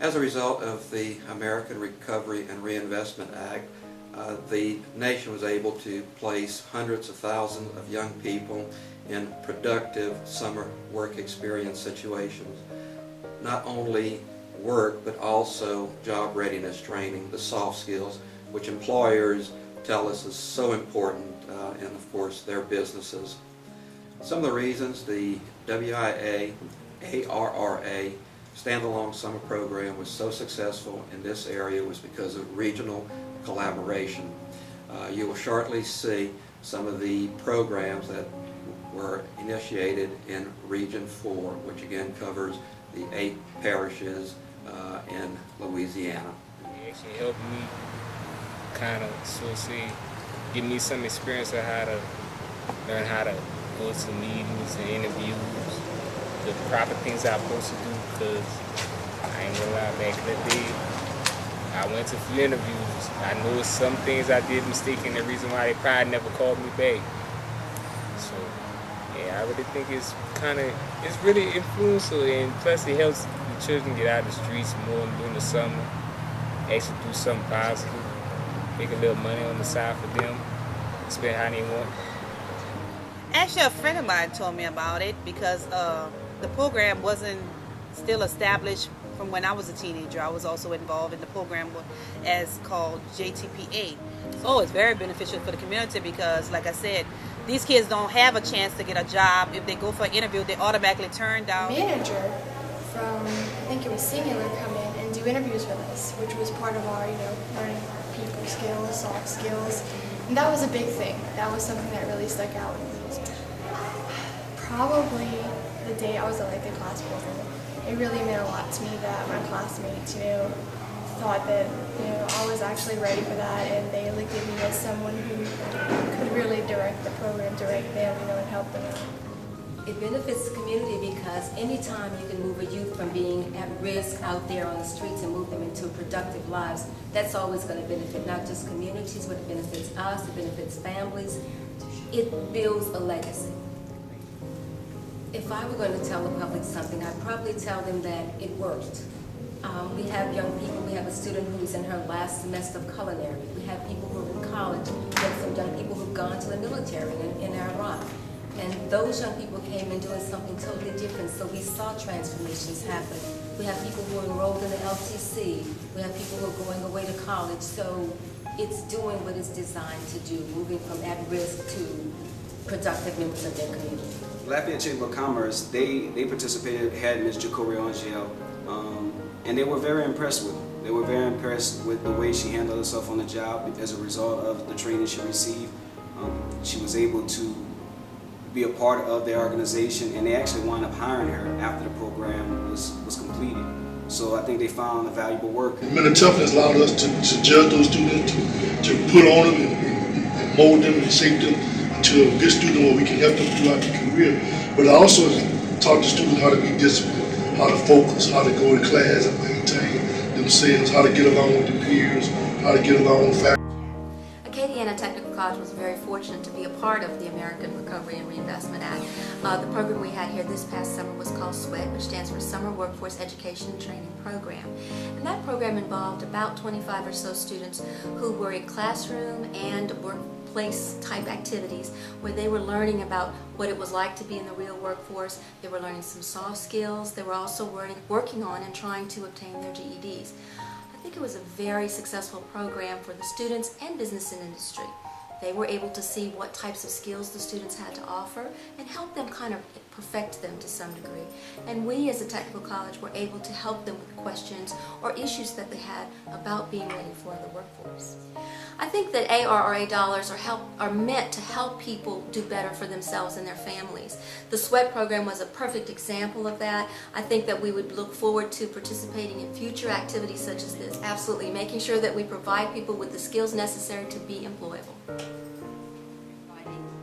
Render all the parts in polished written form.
As a result of the American Recovery and Reinvestment Act, the nation was able to place hundreds of thousands of young people in productive summer work experience situations. Not only work, but also job readiness training, the soft skills, which employers tell us is so important in, of course, their businesses. Some of the reasons the WIA ARRA standalone summer program was so successful in this area was because of regional collaboration. You will shortly see some of the programs that were initiated in Region 4, which again covers the 8 parishes in Louisiana. It actually helped me kind of, give me some experience of how to learn how to go to meetings and interviews, the proper things I'm supposed to do, because I ain't gonna lie, back in the day, I went to a few interviews. I know some things I did mistake, and the reason why they probably never called me back. So, yeah, I really think it's really influential, and plus it helps the children get out of the streets more during the summer, actually do something positive, make a little money on the side for them, spend how they want. Actually, a friend of mine told me about it because the program wasn't still established from when I was a teenager. I was also involved in the program as called JTPA. So it's very beneficial for the community because, like I said, these kids don't have a chance to get a job. If they go for an interview, they automatically turn down. Manager from, I think it was Singular, come in and do interviews with us, which was part of our, learning people skills, soft skills. And that was a big thing. That was something that really stuck out. Probably the day I was elected class president. It really meant a lot to me that my classmates, thought that, I was actually ready for that, and they looked at me as someone who could really direct the program, direct them, and help them out. It benefits the community because anytime you can move a youth from being at risk out there on the streets and move them into productive lives, that's always going to benefit not just communities, but it benefits us, it benefits families. It builds a legacy. If I were going to tell the public something, I'd probably tell them that it worked. We have young people. We have a student who's in her last semester of culinary. We have people who are in college. We have some young people who've gone to the military in ARRA. And those young people came in doing something totally different, so we saw transformations happen. We have people who are enrolled in the LTC. We have people who are going away to college. So it's doing what it's designed to do, moving from at-risk to productive members of their community. Lafayette Chamber of Commerce, they participated, had Ms. Jacory Angel, and they were very impressed with her. They were very impressed with the way she handled herself on the job as a result of the training she received. She was able to be a part of their organization, and they actually wound up hiring her after the program was completed. So I think they found a valuable work. Mental toughness allowed us to judge those students, to put on them and mold them and shape them to a good student where we can help them throughout their career. But I also taught the students how to be disciplined, how to focus, how to go in class and maintain themselves, how to get along with their peers, how to get along with faculty. Acadiana Technical College was very fortunate to be a part of the American Recovery and Reinvestment Act. The program we had here this past summer was called SWET, which stands for Summer Workforce Education and Training Program. And that program involved about 25 or so students who were in classroom and workplace type activities where they were learning about what it was like to be in the real workforce. They were learning some soft skills. They were also working on and trying to obtain their GEDs. I think it was a very successful program for the students and business and industry. They were able to see what types of skills the students had to offer and help them kind of perfect them to some degree. And we as a technical college were able to help them with questions or issues that they had about being ready for the workforce. I think that ARRA dollars are meant to help people do better for themselves and their families. The SWET program was a perfect example of that. I think that we would look forward to participating in future activities such as this. Absolutely, making sure that we provide people with the skills necessary to be employable.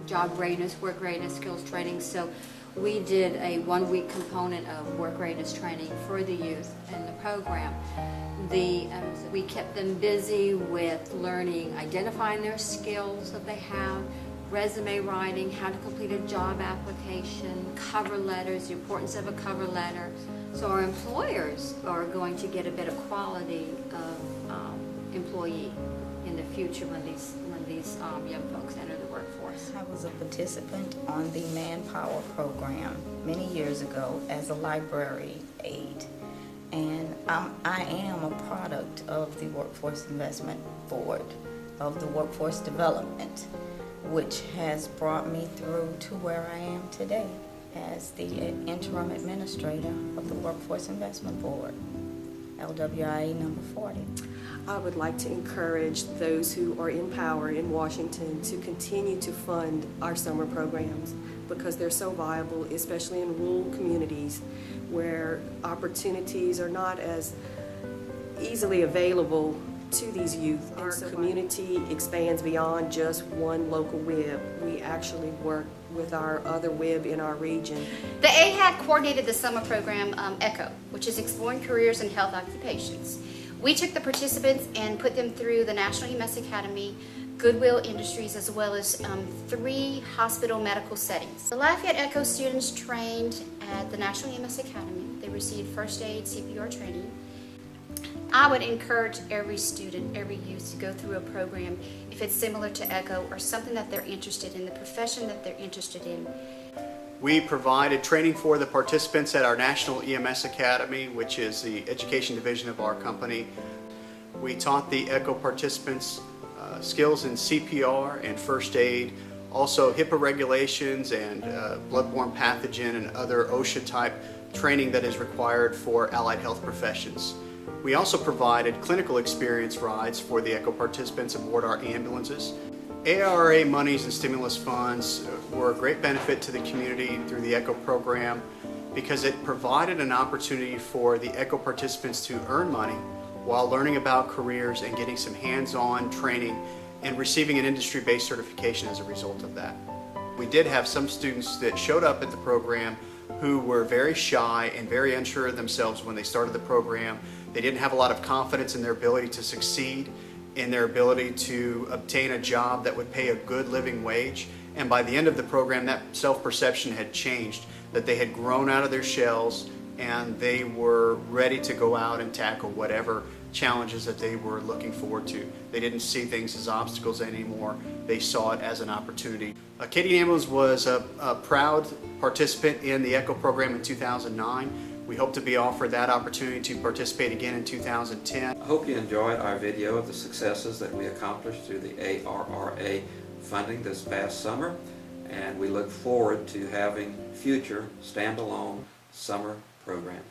Job readiness, work readiness, skills training. So we did a one-week component of work readiness training for the youth in the program. We kept them busy with learning, identifying their skills that they have, resume writing, how to complete a job application, cover letters, the importance of a cover letter, So our employers are going to get a better quality of employee in the future when these young folks enter the workforce. I was a participant on the Manpower program many years ago as a library aide, and I am a product of the Workforce Investment Board of the Workforce Development, which has brought me through to where I am today as the interim administrator of the Workforce Investment Board, LWIA number 40. I would like to encourage those who are in power in Washington to continue to fund our summer programs because they're so viable, especially in rural communities where opportunities are not as easily available to these youth. Our community expands beyond just one local WIB. We actually work with our other WIB in our region. The AHAC coordinated the summer program ECHO, which is Exploring Careers in Health Occupations. We took the participants and put them through the National EMS Academy, Goodwill Industries, as well as 3 hospital medical settings. The Lafayette ECHO students trained at the National EMS Academy. They received first aid, CPR training. I would encourage every student, every youth to go through a program if it's similar to ECHO or something that they're interested in, the profession that they're interested in. We provided training for the participants at our National EMS Academy, which is the education division of our company. We taught the ECHO participants skills in CPR and first aid, also HIPAA regulations and bloodborne pathogen and other OSHA type training that is required for allied health professions. We also provided clinical experience rides for the ECHO participants aboard our ambulances. ARRA monies and stimulus funds were a great benefit to the community through the ECHO program because it provided an opportunity for the ECHO participants to earn money while learning about careers and getting some hands-on training and receiving an industry-based certification as a result of that. We did have some students that showed up at the program who were very shy and very unsure of themselves when they started the program. They didn't have a lot of confidence in their ability to succeed, in their ability to obtain a job that would pay a good living wage. And by the end of the program, that self-perception had changed, that they had grown out of their shells and they were ready to go out and tackle whatever challenges that they were looking forward to. They didn't see things as obstacles anymore. They saw it as an opportunity. Katie Ambulance was a proud participant in the ECHO program in 2009. We hope to be offered that opportunity to participate again in 2010. I hope you enjoyed our video of the successes that we accomplished through the ARRA funding this past summer, and we look forward to having future standalone summer programs.